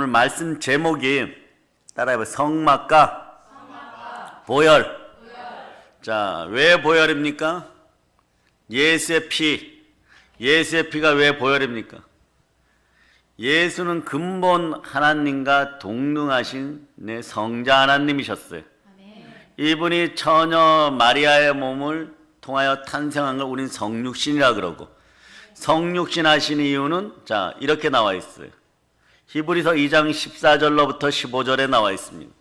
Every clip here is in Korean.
오늘 말씀 제목이 따라해봐요. 성막과 보혈. 자, 왜 보혈입니까? 예수의 피. 예수의 피가 왜 보혈입니까? 예수는 근본 하나님과 동등하신 성자 하나님이셨어요. 이분이 처녀 마리아의 몸을 통하여 탄생한 걸 우린 성육신이라 그러고, 성육신 하신 이유는 자 이렇게 나와 있어요. 히브리서 2장 14절로부터 15절에 나와 있습니다.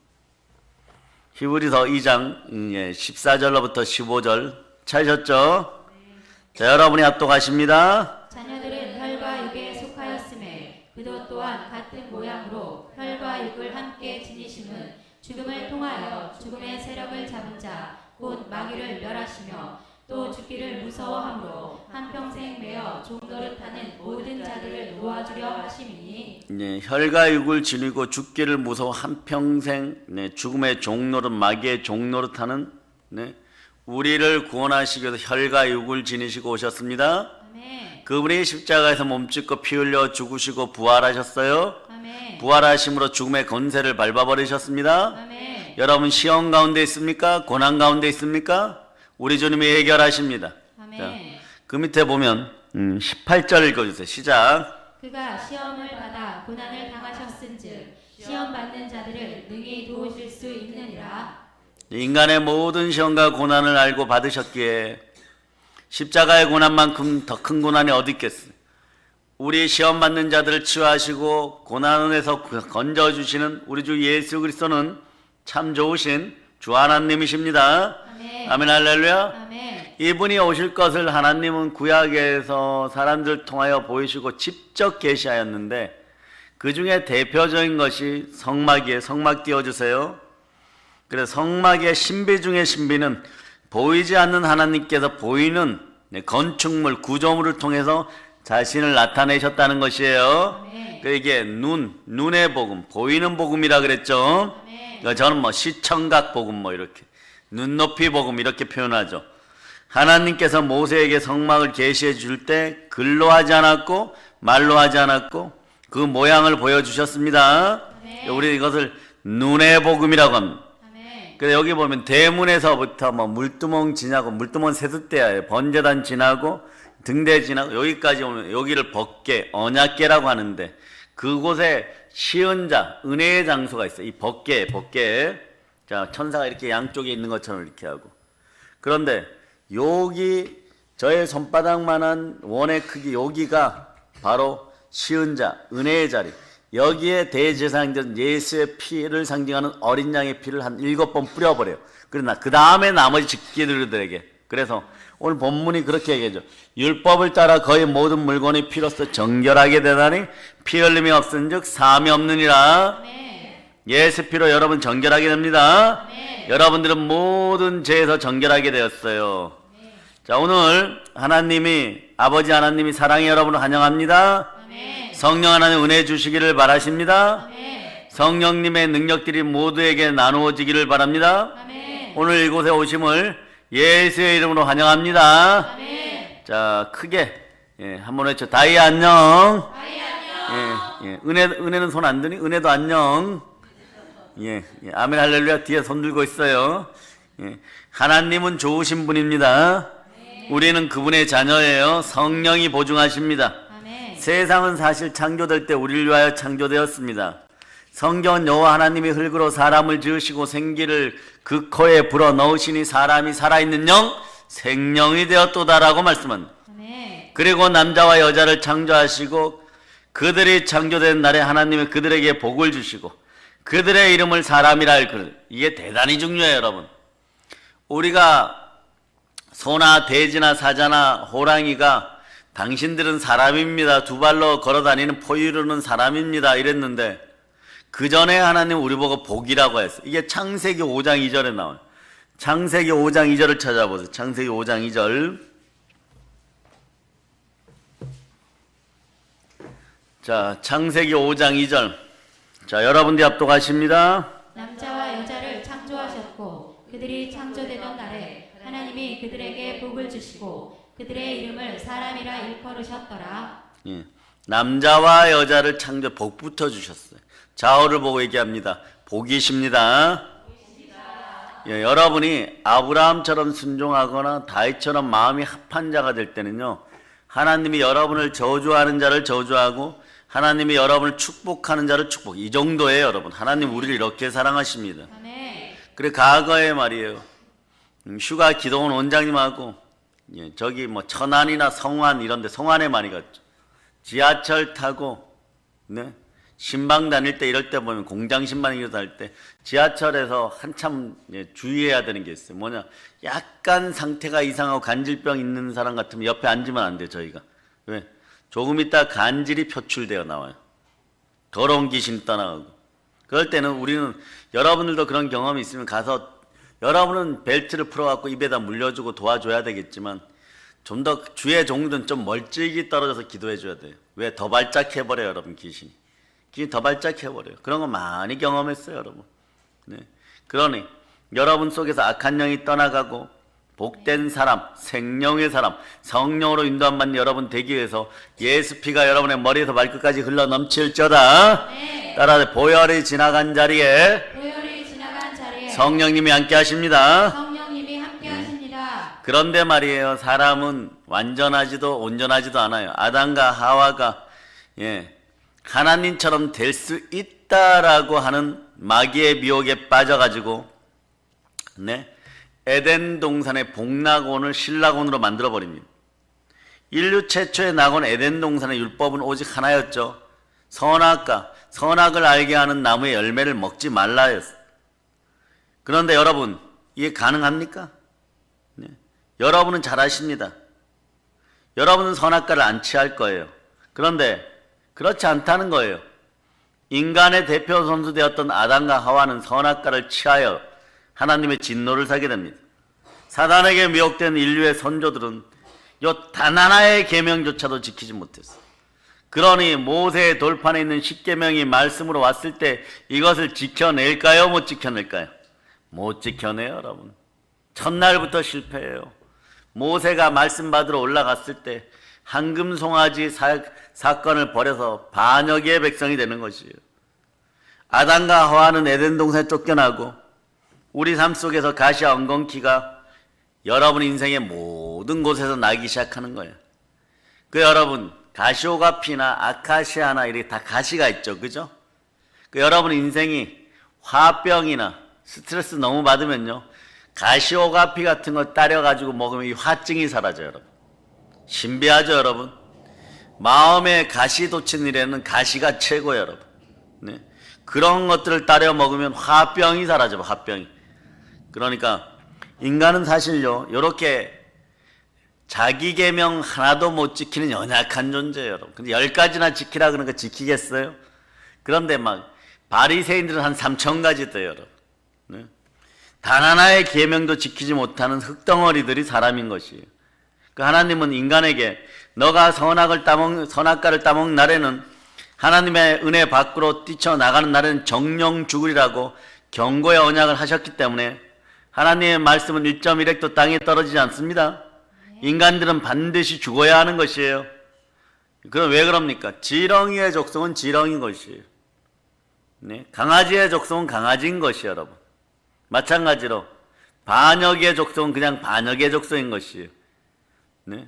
히브리서 2장 14절로부터 15절 찾으셨죠? 자, 여러분이 합독하십니다. 자녀들은 혈과 육에 속하였음에 그도 또한 같은 모양으로 혈과 육을 함께 지니심은 죽음을 통하여 죽음의 세력을 잡은 자 곧 마귀를 멸하시며 또 죽기를 무서워함으로 한평생 매어 종노릇하는 모든 자들을 놓아주려 하심이니. 혈과 육을 지니고 죽기를 무서워 한평생 죽음의 종노릇 마귀의 종노릇하는 우리를 구원하시기 위해서 혈과 육을 지니시고 오셨습니다. 아멘. 그분이 십자가에서 몸짓고 피 흘려 죽으시고 부활하셨어요. 아멘. 부활하심으로 죽음의 권세를 밟아버리셨습니다. 아멘. 여러분 시험 가운데 있습니까? 고난 가운데 있습니까? 우리 주님이 해결하십니다. 아멘. 자, 그 밑에 보면 18절 읽어주세요. 시작. 그가 시험을 받아 고난을 당하셨은즉 시험 받는 자들을 능히 도우실 수 있느니라. 인간의 모든 시험과 고난을 알고 받으셨기에 십자가의 고난만큼 더 큰 고난이 어디 있겠어요? 우리 시험 받는 자들을 치유하시고 고난에서 건져주시는 우리 주 예수 그리스도는 참 좋으신 주 하나님이십니다. 아멘. 아멘 할렐루야. 아멘. 이분이 오실 것을 하나님은 구약에서 사람들을 통하여 보이시고 직접 계시하였는데 그 중에 대표적인 것이 성막이에요. 성막 띄워주세요. 그래서 성막의 신비 중의 신비는 보이지 않는 하나님께서 보이는 건축물, 구조물을 통해서 자신을 나타내셨다는 것이에요. 아멘. 이게 눈의 복음, 보이는 복음이라 그랬죠. 아멘. 저는 시청각 복음 이렇게 눈높이 복음 이렇게 표현하죠. 하나님께서 모세에게 성막을 계시해 줄 때 글로 하지 않았고 말로 하지 않았고 그 모양을 보여주셨습니다. 아멘. 우리 이것을 눈의 복음이라고 합니다. 아멘. 그래서 여기 보면 대문에서부터 물두멍 지나고 물두멍 세숫대야에 번제단 지나고 등대 지나고 여기까지 오면 여기를 법궤, 언약궤라고 하는데 그곳에 시은자, 은혜의 장소가 있어요. 이 법궤. 자, 천사가 이렇게 양쪽에 있는 것처럼 이렇게 하고. 그런데 여기 저의 손바닥만한 원의 크기 여기가 바로 시은자, 은혜의 자리. 여기에 대제사장들은 예수의 피를 상징하는 어린 양의 피를 한 7번 뿌려버려요. 그러나 그 다음에 나머지 직계들에게. 그래서 오늘 본문이 그렇게 얘기하죠. 율법을 따라 거의 모든 물건이 피로써 정결하게 되다니 피 흘림이 없은즉 사함이 없느니라. 아멘. 예수 피로 여러분 정결하게 됩니다. 아멘. 여러분들은 모든 죄에서 정결하게 되었어요. 아멘. 자, 오늘 아버지 하나님이 사랑해 여러분을 환영합니다. 아멘. 성령 하나님 은혜 주시기를 바라십니다. 아멘. 성령님의 능력들이 모두에게 나누어지기를 바랍니다. 아멘. 오늘 이곳에 오심을 예수의 이름으로 환영합니다. 아멘. 자, 크게 한번 외쳐. 다이 안녕. 아이 안녕. 은혜는 손 안 드니? 은혜도 안녕. 아멘 할렐루야. 뒤에 손 들고 있어요. 하나님은 좋으신 분입니다. 우리는 그분의 자녀예요. 성령이 보증하십니다. 아멘. 세상은 사실 창조될 때 우리를 위하여 창조되었습니다. 성경은 여호와 하나님이 흙으로 사람을 지으시고 생기를 그 코에 불어 넣으시니 사람이 살아있는 영 생명이 되었도다라고 말씀합니다. 아멘. 그리고 남자와 여자를 창조하시고 그들이 창조된 날에 하나님이 그들에게 복을 주시고 그들의 이름을 사람이라 할 이게 대단히 중요해요. 여러분, 우리가 소나 돼지나 사자나 호랑이가 당신들은 사람입니다, 두 발로 걸어다니는 포유류는 사람입니다 이랬는데 그 전에 하나님 우리 보고 복이라고 했어요. 이게 창세기 5장 2절에 나와요. 창세기 5장 2절을 찾아보세요. 창세기 5장 2절. 자, 창세기 5장 2절. 자, 여러분들이 합독하십니다. 남자와 여자를 창조하셨고 그들이 창조되던 날에 하나님이 그들에게 복을 주시고 그들의 이름을 사람이라 일컬으셨더라. 남자와 여자를 창조 복부터 주셨어요. 좌우를 보고 얘기합니다. 복이십니다. 예, 여러분이 아브라함처럼 순종하거나 다윗처럼 마음이 합한 자가 될 때는요, 하나님이 여러분을 저주하는 자를 저주하고 하나님이 여러분을 축복하는 자를 축복. 이 정도예요, 여러분. 하나님 우리를 이렇게 사랑하십니다. 아멘. 그래, 과거에 말이에요, 휴가 기도원 원장님하고 저기 뭐 천안이나 성안 이런 데 성안에 많이 갔죠. 지하철 타고 신방 다닐 때 이럴 때 보면 공장 신방 이런 다닐 때 지하철에서 한참 주의해야 되는 게 있어요. 뭐냐, 약간 상태가 이상하고 간질병 있는 사람 같으면 옆에 앉으면 안 돼요. 저희가 왜? 조금 있다 간질이 표출되어 나와요. 더러운 귀신 떠나가고. 그럴 때는 우리는, 여러분들도 그런 경험이 있으면 가서, 여러분은 벨트를 풀어갖고 입에다 물려주고 도와줘야 되겠지만 좀 더 주의 종들은 좀 멀찍이 떨어져서 기도해줘야 돼요. 왜? 더 발작해버려요, 여러분. 귀신이 더 발작해버려요. 그런 거 많이 경험했어요, 여러분. 네. 그러니 여러분 속에서 악한 영이 떠나가고 복된 사람, 생명의 사람, 성령으로 인도함 받는 여러분 되기 위해서 예수 피가 여러분의 머리에서 발끝까지 흘러 넘칠저다. 네. 따라서 보혈이 지나간 자리에 보혈이 지나간 자리에 성령님이 함께 하십니다. 성령님이 함께 하십니다. 그런데 말이에요, 사람은 완전하지도 온전하지도 않아요. 아담과 하와가 하나님처럼 될 수 있다라고 하는 마귀의 미혹에 빠져가지고 에덴 동산의 복낙원을 신락원으로 만들어버립니다. 인류 최초의 낙원 에덴 동산의 율법은 오직 하나였죠. 선악과, 선악을 알게 하는 나무의 열매를 먹지 말라였어요. 그런데 여러분, 이게 가능합니까? 여러분은 잘 아십니다. 여러분은 선악과를 안 취할 거예요. 그런데 그렇지 않다는 거예요. 인간의 대표 선수 되었던 아담과 하와는 선악과를 취하여 하나님의 진노를 사게 됩니다. 사단에게 미혹된 인류의 선조들은 요 단 하나의 계명조차도 지키지 못했어요. 그러니 모세의 돌판에 있는 십계명이 말씀으로 왔을 때 이것을 지켜낼까요? 못 지켜낼까요? 못 지켜내요, 여러분. 첫날부터 실패해요. 모세가 말씀 받으러 올라갔을 때 황금 송아지 사건을 벌여서 반여 개의 백성이 되는 것이에요. 아담과 하와는 에덴 동산에 쫓겨나고 우리 삶 속에서 가시와 엉겅퀴가 여러분 인생의 모든 곳에서 나기 시작하는 거예요. 그 여러분, 가시오가피나 아카시아나 이렇게 다 가시가 있죠, 그죠? 그 여러분 인생이 화병이나 스트레스 너무 받으면요, 가시오가피 같은 거 따려가지고 먹으면 이 화증이 사라져요, 여러분. 신비하죠, 여러분? 마음에 가시 돋친 일에는 가시가 최고예요, 여러분. 네. 그런 것들을 따려 먹으면 화병이 사라져요, 화병이. 그러니까 인간은 사실요, 요렇게 자기 계명 하나도 못 지키는 연약한 존재예요, 여러분. 근데 10가지나 지키라 그러니까 지키겠어요? 그런데 막 바리새인들은 한 3,000가지 돼요, 여러분. 네. 단 하나의 계명도 지키지 못하는 흙덩어리들이 사람인 것이에요. 그 하나님은 인간에게 너가 선악과를 따먹는 날에는, 하나님의 은혜 밖으로 뛰쳐나가는 날에는 정령 죽으리라고 경고의 언약을 하셨기 때문에 하나님의 말씀은 1.1획도 땅에 떨어지지 않습니다. 인간들은 반드시 죽어야 하는 것이에요. 그럼 왜 그럽니까? 지렁이의 족속은 지렁이인 것이에요. 네? 강아지의 족속은 강아지인 것이에요, 여러분. 마찬가지로 반역의 족속은 그냥 반역의 족속인 것이에요. 네?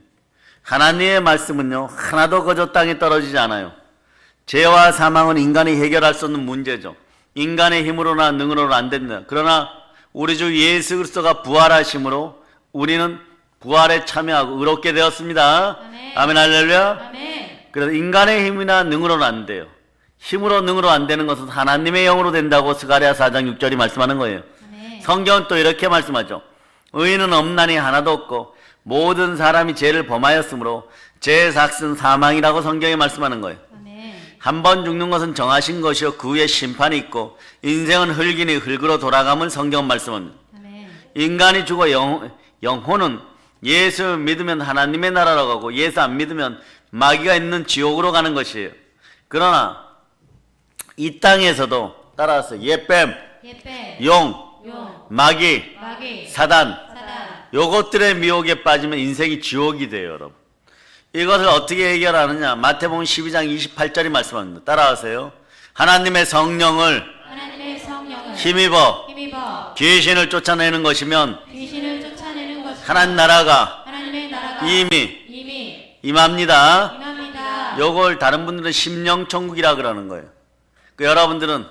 하나님의 말씀은요, 하나도 거저 땅에 떨어지지 않아요. 죄와 사망은 인간이 해결할 수 없는 문제죠. 인간의 힘으로나 능으로는 안 됩니다. 그러나 우리 주 예수 그리스도가 부활하심으로 우리는 부활에 참여하고 의롭게 되었습니다. 아멘. 아멘, 할렐루야. 아멘. 그래서 인간의 힘이나 능으로는 안 돼요. 힘으로 능으로 안 되는 것은 하나님의 영으로 된다고 스가랴 4장 6절이 말씀하는 거예요. 아멘. 성경은 또 이렇게 말씀하죠. 의인은 없나니 하나도 없고 모든 사람이 죄를 범하였으므로 죄의 삭은 사망이라고 성경이 말씀하는 거예요. 한 번 죽는 것은 정하신 것이요 그 후에 심판이 있고 인생은 흙이니 흙으로 돌아감을 성경은 말씀합니다. 아멘. 인간이 죽어 영혼은 예수 믿으면 하나님의 나라로 가고 예수 안 믿으면 마귀가 있는 지옥으로 가는 것이에요. 그러나 이 땅에서도 따라서 예뱀, 용, 마귀, 사단, 요것들의 미혹에 빠지면 인생이 지옥이 돼요, 여러분. 이것을 어떻게 해결하느냐? 마태복음 12장 28절이 말씀합니다. 따라하세요. 하나님의 성령을 힘입어 귀신을 쫓아내는 것이면 하나님 나라가 이미 임합니다. 요걸 다른 분들은 심령천국이라 그러는 거예요. 여러분들은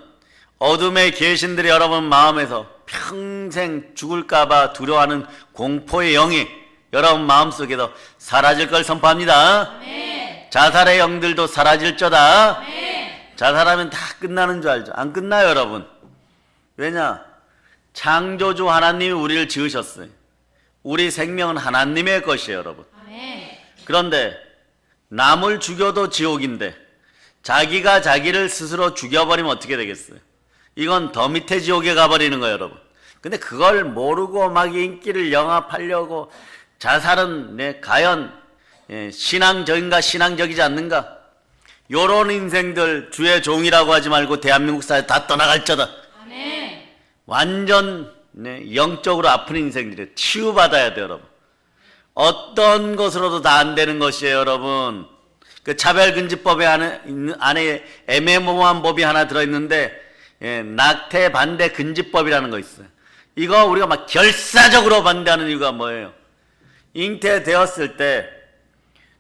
어둠의 귀신들이 여러분 마음에서 평생 죽을까봐 두려워하는 공포의 영이 여러분 마음속에서 사라질 걸 선포합니다. 아멘. 자살의 영들도 사라질저다. 아멘. 자살하면 다 끝나는 줄 알죠? 안 끝나요, 여러분. 왜냐? 창조주 하나님이 우리를 지으셨어요. 우리 생명은 하나님의 것이에요, 여러분. 아멘. 그런데 남을 죽여도 지옥인데 자기가 자기를 스스로 죽여버리면 어떻게 되겠어요? 이건 더 밑에 지옥에 가버리는 거예요, 여러분. 근데 그걸 모르고 막 인기를 영합하려고 자살은 과연 신앙적인가 신앙적이지 않는가? 요런 인생들 주의 종이라고 하지 말고 대한민국 사회 다 떠나갈저다. 아멘. 완전 영적으로 아픈 인생들이 치유받아야 돼요, 여러분. 어떤 것으로도 다 안 되는 것이에요, 여러분. 그 차별금지법에 안에 애매모호한 법이 하나 들어있는데 낙태 반대 금지법이라는 거 있어요. 이거 우리가 막 결사적으로 반대하는 이유가 뭐예요? 잉태되었을 때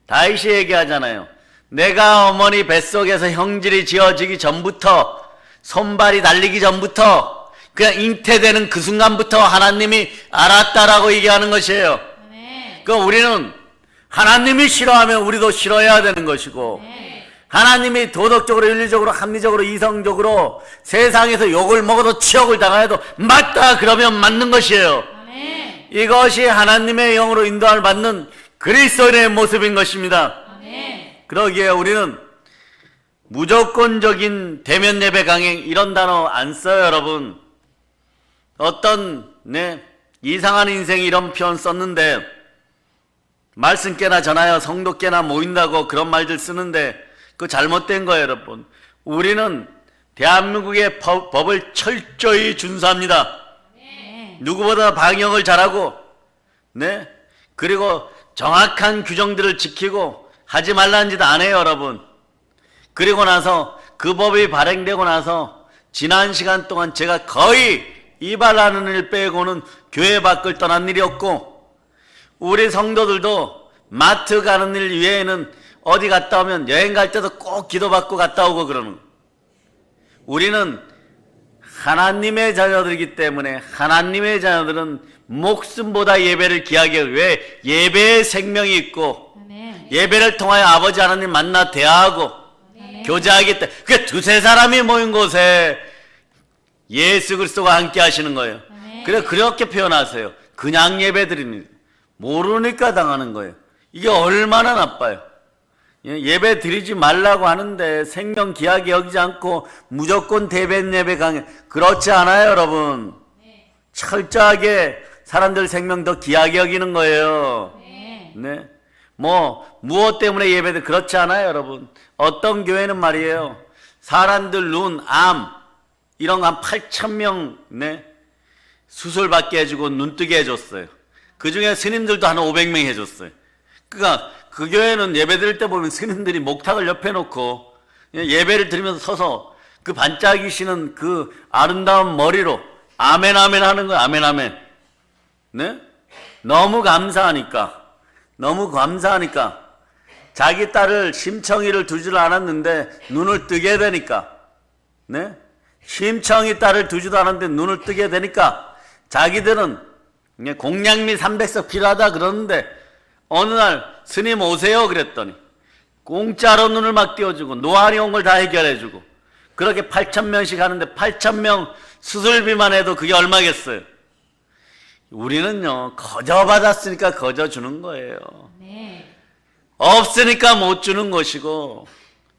다윗이 얘기하잖아요. 내가 어머니 뱃속에서 형질이 지어지기 전부터 손발이 달리기 전부터 그냥 잉태되는 그 순간부터 하나님이 알았다라고 얘기하는 것이에요. 그 우리는 하나님이 싫어하면 우리도 싫어해야 되는 것이고 하나님이 도덕적으로 윤리적으로 합리적으로 이성적으로 세상에서 욕을 먹어도 치욕을 당해도 맞다 그러면 맞는 것이에요. 아멘. 이것이 하나님의 영으로 인도함을 받는 그리스도인의 모습인 것입니다. 아멘. 그러기에 우리는 무조건적인 대면 예배 강행 이런 단어 안 써요, 여러분. 어떤 이상한 인생이 이런 표현 썼는데 말씀 깨나 전하여 성도 깨나 모인다고 그런 말들 쓰는데 그거 잘못된 거예요, 여러분. 우리는 대한민국의 법을 철저히 준수합니다. 네. 누구보다 방역을 잘하고 그리고 정확한 규정들을 지키고 하지 말라는 짓 안 해요, 여러분. 그리고 나서 그 법이 발행되고 나서 지난 시간 동안 제가 거의 이발하는 일 빼고는 교회 밖을 떠난 일이 없고 우리 성도들도 마트 가는 일 외에는 어디 갔다 오면 여행 갈 때도 꼭 기도받고 갔다 오고 그러는 거예요. 우리는 하나님의 자녀들이기 때문에 하나님의 자녀들은 목숨보다 예배를 귀하게 해요. 왜? 예배의 생명이 있고 아멘. 예배를 통하여 아버지 하나님 만나 대화하고 아멘. 교제하기 때문에 그게 두세 사람이 모인 곳에 예수 그리스도가 함께 하시는 거예요. 아멘. 그래 그렇게 표현하세요. 그냥 예배 드립니다. 모르니까 당하는 거예요. 이게 얼마나 나빠요. 예배 드리지 말라고 하는데 생명 귀하게 여기지 않고 무조건 대변 예배 강해. 그렇지 않아요, 여러분. 철저하게 사람들 생명 더 귀하게 여기는 거예요. 네. 무엇 때문에 예배들 그렇지 않아요, 여러분. 어떤 교회는 말이에요. 사람들 눈, 암 이런 거 한 8,000명 수술받게 해주고 눈뜨게 해줬어요. 그 중에 스님들도 한 500명 해줬어요. 그러니까 그 교회는 예배 드릴 때 보면 스님들이 목탁을 옆에 놓고 예배를 드리면서 서서 그 반짝이시는 그 아름다운 머리로 아멘 아멘 하는 거예요. 아멘 아멘. 네? 너무 감사하니까 자기 딸을 심청이를 두지를 않았는데 눈을 뜨게 되니까 심청이 딸을 두지도 않았는데 눈을 뜨게 되니까 자기들은 공양미 300석 필요하다 그러는데 어느 날 스님 오세요 그랬더니 공짜로 눈을 막 띄워주고 노안이 온 걸 다 해결해주고 그렇게 8,000명씩 하는데 8,000명 수술비만 해도 그게 얼마겠어요? 우리는요 거저 받았으니까 거저 주는 거예요. 네. 없으니까 못 주는 것이고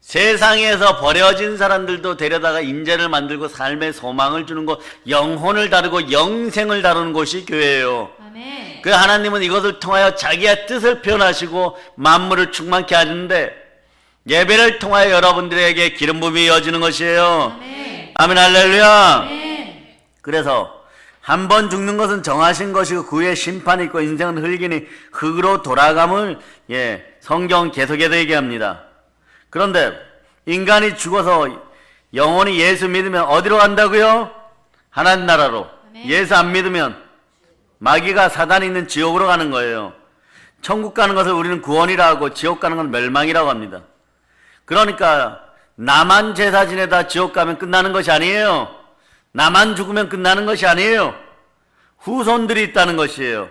세상에서 버려진 사람들도 데려다가 인재를 만들고 삶의 소망을 주는 것, 영혼을 다루고 영생을 다루는 곳이 교회예요. 아멘. 그 하나님은 이것을 통하여 자기의 뜻을 표현하시고 만물을 충만케 하는데 예배를 통하여 여러분들에게 기름 부음이 이어지는 것이에요. 아멘. 아멘 할렐루야. 아멘. 그래서 한 번 죽는 것은 정하신 것이고 그 후에 심판이 있고 인생은 흙이니 흙으로 돌아감을 성경 계속해서 얘기합니다. 그런데 인간이 죽어서 영혼이 예수 믿으면 어디로 간다고요? 하나님 나라로. 아멘. 예수 안 믿으면 마귀가 사단이 있는 지옥으로 가는 거예요. 천국 가는 것을 우리는 구원이라 하고 지옥 가는 건 멸망이라고 합니다. 그러니까 나만 제사 지내다 지옥 가면 끝나는 것이 아니에요. 나만 죽으면 끝나는 것이 아니에요. 후손들이 있다는 것이에요.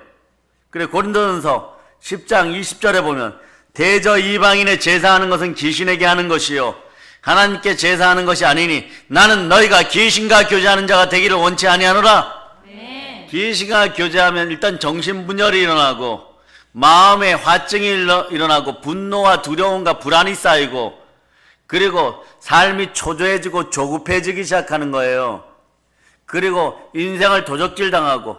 그래 고린도전서 10장 20절에 보면 대저 이방인의 제사하는 것은 귀신에게 하는 것이요 하나님께 제사하는 것이 아니니 나는 너희가 귀신과 교제하는 자가 되기를 원치 아니하노라. 아멘. 귀신과 교제하면 일단 정신분열이 일어나고 마음에 화증이 일어나고 분노와 두려움과 불안이 쌓이고 그리고 삶이 초조해지고 조급해지기 시작하는 거예요. 그리고 인생을 도적질 당하고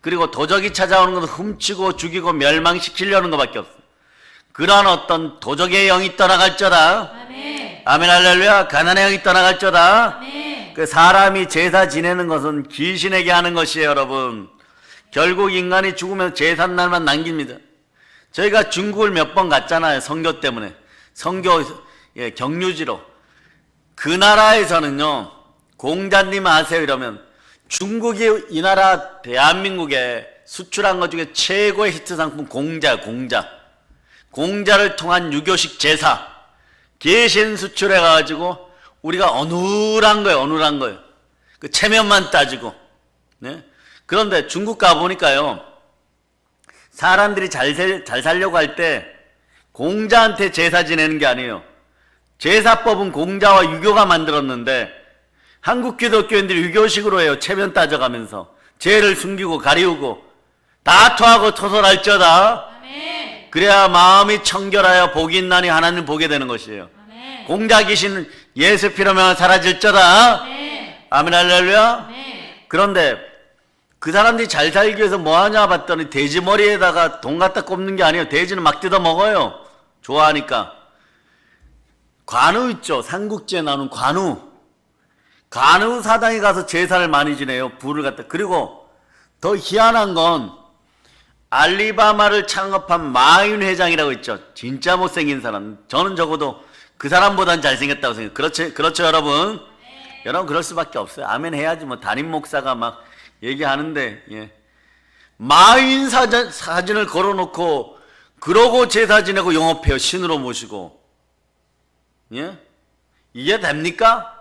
그리고 도적이 찾아오는 것을 훔치고 죽이고 멸망시키려는 것밖에 없어요. 그러한 어떤 도적의 영이 떠나갈저다. 아멘. 아멘 할렐루야. 가난의 영이 떠나갈저다. 아멘. 그 사람이 제사 지내는 것은 귀신에게 하는 것이에요, 여러분. 결국 인간이 죽으면 제삿 날만 남깁니다. 저희가 중국을 몇 번 갔잖아요, 선교 때문에. 선교 경유지로. 그 나라에서는요, 공자님 아세요? 이러면 중국이 이 나라 대한민국에 수출한 것 중에 최고의 히트 상품 공자야, 공자. 공자를 통한 유교식 제사. 계신 수출해 가지고 우리가 어눌한 거예요, 어눌한 거예요. 그 체면만 따지고. 네? 그런데 중국 가보니까요, 사람들이 잘 살려고 할 때 공자한테 제사 지내는 게 아니에요. 제사법은 공자와 유교가 만들었는데 한국 기독교인들이 유교식으로 해요. 체면 따져가면서 죄를 숨기고 가리우고 다 토하고 토설할저다. 아멘. 그래야 마음이 청결하여 복이 있나니 하나님 보게 되는 것이에요. 아멘. 공자 귀신 예수 피로면 사라질저다. 아멘. 아멘 할렐루야. 아멘. 그런데 그 사람들이 잘 살기 위해서 뭐 하냐 봤더니 돼지 머리에다가 돈 갖다 꼽는 게 아니에요. 돼지는 막 뜯어 먹어요. 좋아하니까. 관우 있죠. 삼국지에 나오는 관우. 관우 사당에 가서 제사를 많이 지내요. 불을 갖다. 그리고 더 희한한 건 알리바마를 창업한 마윈 회장이라고 있죠. 진짜 못생긴 사람. 저는 적어도 그 사람보단 잘생겼다고 생각해요. 그렇죠 여러분? 여러분 그럴 수밖에 없어요. 아멘 해야지. 뭐 담임 목사가 막 얘기하는데, 예. 마윈 사진을 걸어놓고 그러고 제사 지내고 영업해요. 신으로 모시고. 예? 이게 됩니까?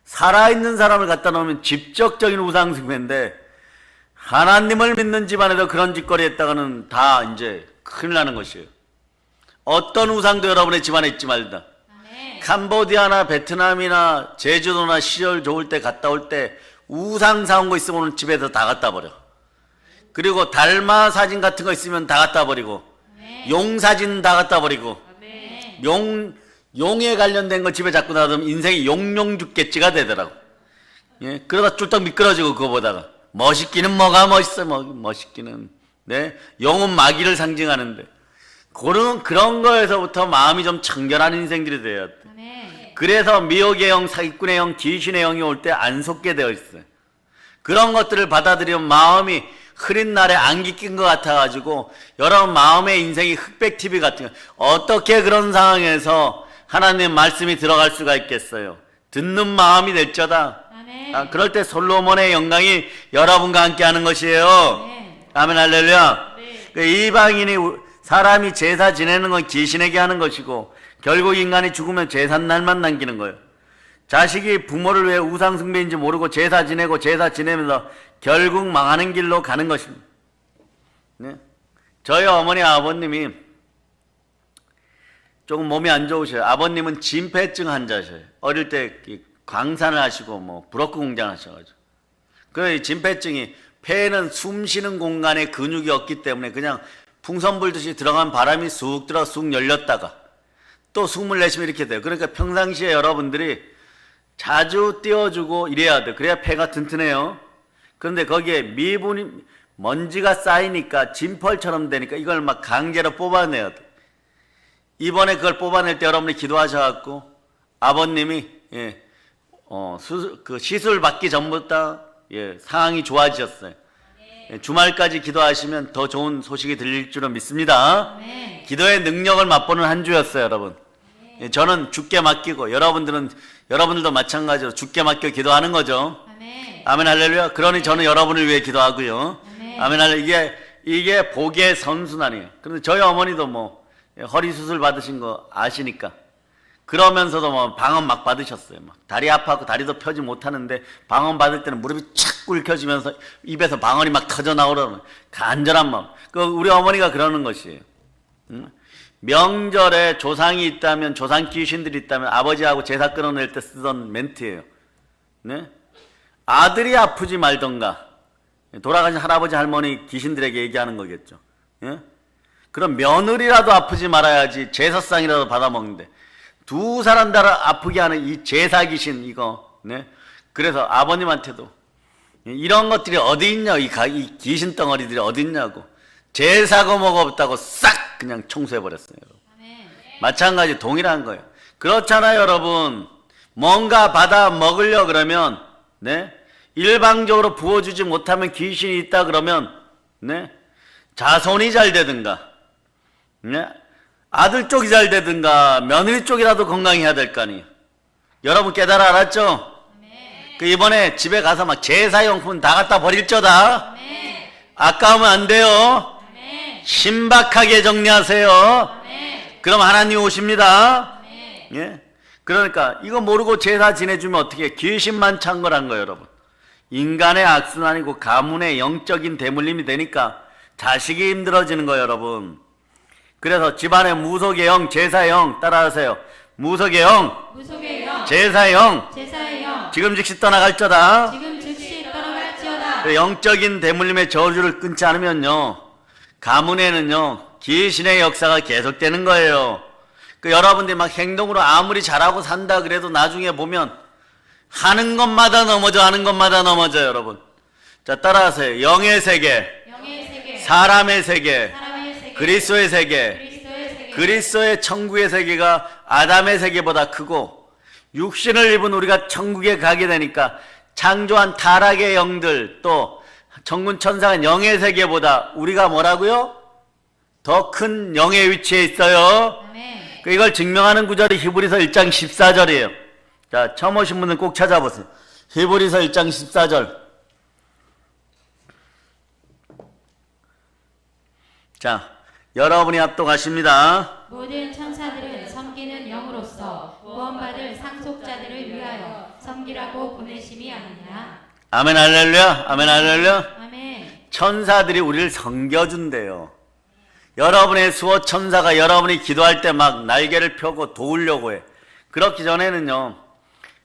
살아있는 사람을 갖다 놓으면 직접적인 우상숭배인데 하나님을 믿는 집안에도 그런 짓거리 했다가는 다 이제 큰일 나는 것이에요. 어떤 우상도 여러분의 집안에 있지 말다. 아멘. 캄보디아나 베트남이나 제주도나 시절 좋을 때 갔다 올 때 우상 사온 거 있으면 집에서 다 갖다 버려. 그리고 달마 사진 같은 거 있으면 다 갖다 버리고 아멘. 용 사진 다 갖다 버리고 아멘. 용에 관련된 거 집에 자꾸 놔두면 인생이 용용죽겠지가 되더라고. 예, 그러다 쫄딱 미끄러지고 그거 보다가 멋있기는 뭐가 멋있어, 멋있기는. 네, 용은 마귀를 상징하는데 그런 거에서부터 마음이 좀 청결한 인생들이 돼야 돼. 아멘. 그래서 미혹의 영, 사기꾼의 영, 귀신의 영이 올 때 안 속게 되어 있어요. 그런 것들을 받아들이면 마음이 흐린 날에 안기 낀 것 같아가지고 여러분 마음의 인생이 흑백 TV 같은 거. 어떻게 그런 상황에서 하나님의 말씀이 들어갈 수가 있겠어요. 듣는 마음이 될저다. 아멘. 그럴 때 솔로몬의 영광이 여러분과 함께 하는 것이에요. 네. 아멘 할렐루야. 네. 그 이방인이 사람이 제사 지내는 건 귀신에게 하는 것이고 결국 인간이 죽으면 제삿날만 남기는 거예요. 자식이 부모를 왜 우상숭배인지 모르고 제사 지내고 제사 지내면서 결국 망하는 길로 가는 것입니다. 네? 저희 어머니 아버님이 조금 몸이 안 좋으셔요. 아버님은 진폐증 환자셔요. 어릴 때 광산을 하시고 뭐 브로커 공장 하셔가지고. 그 진폐증이 폐에는 숨 쉬는 공간에 근육이 없기 때문에 그냥 풍선 불듯이 들어간 바람이 쑥 들어 쑥 열렸다가 또 숨을 내쉬면 이렇게 돼요. 그러니까 평상시에 여러분들이 자주 띄워주고 이래야 돼요. 그래야 폐가 튼튼해요. 그런데 거기에 미분이 먼지가 쌓이니까 진펄처럼 되니까 이걸 막 강제로 뽑아내야 돼. 이번에 그걸 뽑아낼 때 여러분이 기도하셔갖고 아버님이 시술 받기 전부터 상황이 좋아지셨어요. 주말까지 기도하시면 더 좋은 소식이 들릴 줄은 믿습니다. 아멘. 기도의 능력을 맛보는 한 주였어요, 여러분. 예, 저는 주께 맡기고 여러분들도 마찬가지로 주께 맡겨 기도하는 거죠. 아멘. 아멘 할렐루야. 그러니 저는 여러분을 위해 기도하고요. 아멘. 아멘 할렐루야. 이게 복의 선순환이에요. 그런데 저희 어머니도 뭐 허리 수술 받으신 거 아시니까 그러면서도 뭐 방언 막 받으셨어요. 막 다리 아파갖고 다리도 펴지 못하는데 방언 받을 때는 무릎이 착 꿇혀지면서 입에서 방언이 막 터져 나오려는 간절한 마음. 그 우리 어머니가 그러는 것이에요. 명절에 조상이 있다면, 조상 귀신들이 있다면 아버지하고 제사 끊어낼 때 쓰던 멘트예요. 네? 아들이 아프지 말던가, 돌아가신 할아버지 할머니 귀신들에게 얘기하는 거겠죠. 예? 그럼 며느리라도 아프지 말아야지 제사상이라도 받아먹는데 두 사람 다 아프게 하는 이 제사 귀신 이거. 네? 그래서 아버님한테도 이런 것들이 어디 있냐, 이 귀신 덩어리들이 어디 있냐고, 제사 거목 없다고 싹 그냥 청소해버렸어요. 아멘. 마찬가지 동일한 거예요. 그렇잖아요, 여러분. 뭔가 받아 먹으려 그러면, 네? 일방적으로 부어주지 못하면 귀신이 있다 그러면, 네? 자손이 잘 되든가, 네? 아들 쪽이 잘 되든가, 며느리 쪽이라도 건강해야 될 거 아니에요. 여러분 깨달아 알았죠? 그 이번에 집에 가서 막 제사용품 다 갖다 버릴 거다. 아멘. 아까우면 안 돼요. 아멘. 신박하게 정리하세요. 아멘. 그럼 하나님 오십니다. 아멘. 예? 그러니까 이거 모르고 제사 지내주면 어떻게 귀신만 창궐한 거예요, 여러분. 인간의 악순환이고 가문의 영적인 대물림이 되니까 자식이 힘들어지는 거예요, 여러분. 그래서 집안의 무속의 영, 제사의 영 따라하세요. 무속의 영, 무속의 영, 제사의 영, 제사의 영, 지금 즉시 떠나갈저다. 지금 즉시 떠나갈지어다. 영적인 대물림의 저주를 끊지 않으면요, 가문에는요 귀신의 역사가 계속되는 거예요. 그 여러분들이 막 행동으로 아무리 잘하고 산다 그래도 나중에 보면 하는 것마다 넘어져, 하는 것마다 넘어져요, 여러분. 자, 따라하세요. 영의 세계, 영의 세계, 사람의 세계, 사람의 세계, 그리스도의 세계. 그리스도의 세계, 그리스도의 천국의 세계가 아담의 세계보다 크고, 육신을 입은 우리가 천국에 가게 되니까 창조한 타락의 영들, 또 천군 천사가 영의 세계보다 우리가 뭐라고요? 더 큰 영의 위치에 있어요. 아멘. 이걸 증명하는 구절이 히브리서 1장 14절이에요. 자, 처음 오신 분은 꼭 찾아보세요. 히브리서 1장 14절. 자, 여러분이 합독하십니다. 모든 천사들은 섬기는 영으로서 구원받을 상속자들을 위하여 섬기라고 보내심이 아니냐. 아멘 할렐루야. 아멘 할렐루야. 아멘. 천사들이 우리를 섬겨준대요. 여러분의 수호 천사가 여러분이 기도할 때 막 날개를 펴고 도우려고 해. 그렇기 전에는요,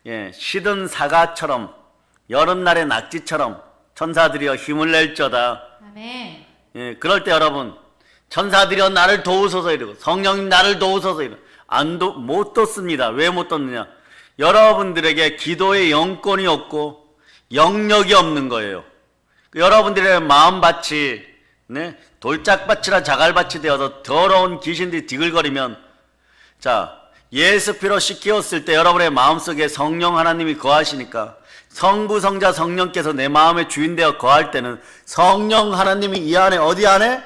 예, 시든 사과처럼, 여름날의 낙지처럼 천사들이여 힘을 낼저다. 아멘. 예, 그럴 때 여러분, 천사들이여 나를 도우소서 이러고, 성령님 나를 도우소서 이러고, 못 뒀습니다. 왜 못 뒀느냐? 여러분들에게 기도의 영권이 없고 영력이 없는 거예요. 여러분들의 마음밭이, 네, 돌짝밭이라 자갈밭이 되어서 더러운 귀신들이 디글거리면, 자, 예수 피로 씻기었을 때 여러분의 마음속에 성령 하나님이 거하시니까, 성부 성자 성령께서 내 마음의 주인 되어 거할 때는 성령 하나님이 이 안에, 어디 안에?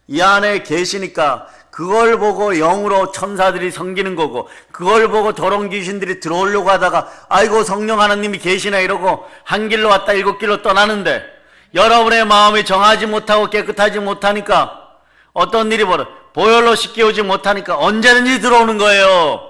이 안에 계시니까 그걸 보고 영으로 천사들이 섬기는 거고, 그걸 보고 더러운 귀신들이 들어오려고 하다가 아이고 성령 하나님이 계시네 이러고 한 길로 왔다 일곱 길로 떠나는데, 여러분의 마음이 정하지 못하고 깨끗하지 못하니까 어떤 일이 보혈로 씻겨오지 못하니까 언제든지 들어오는 거예요.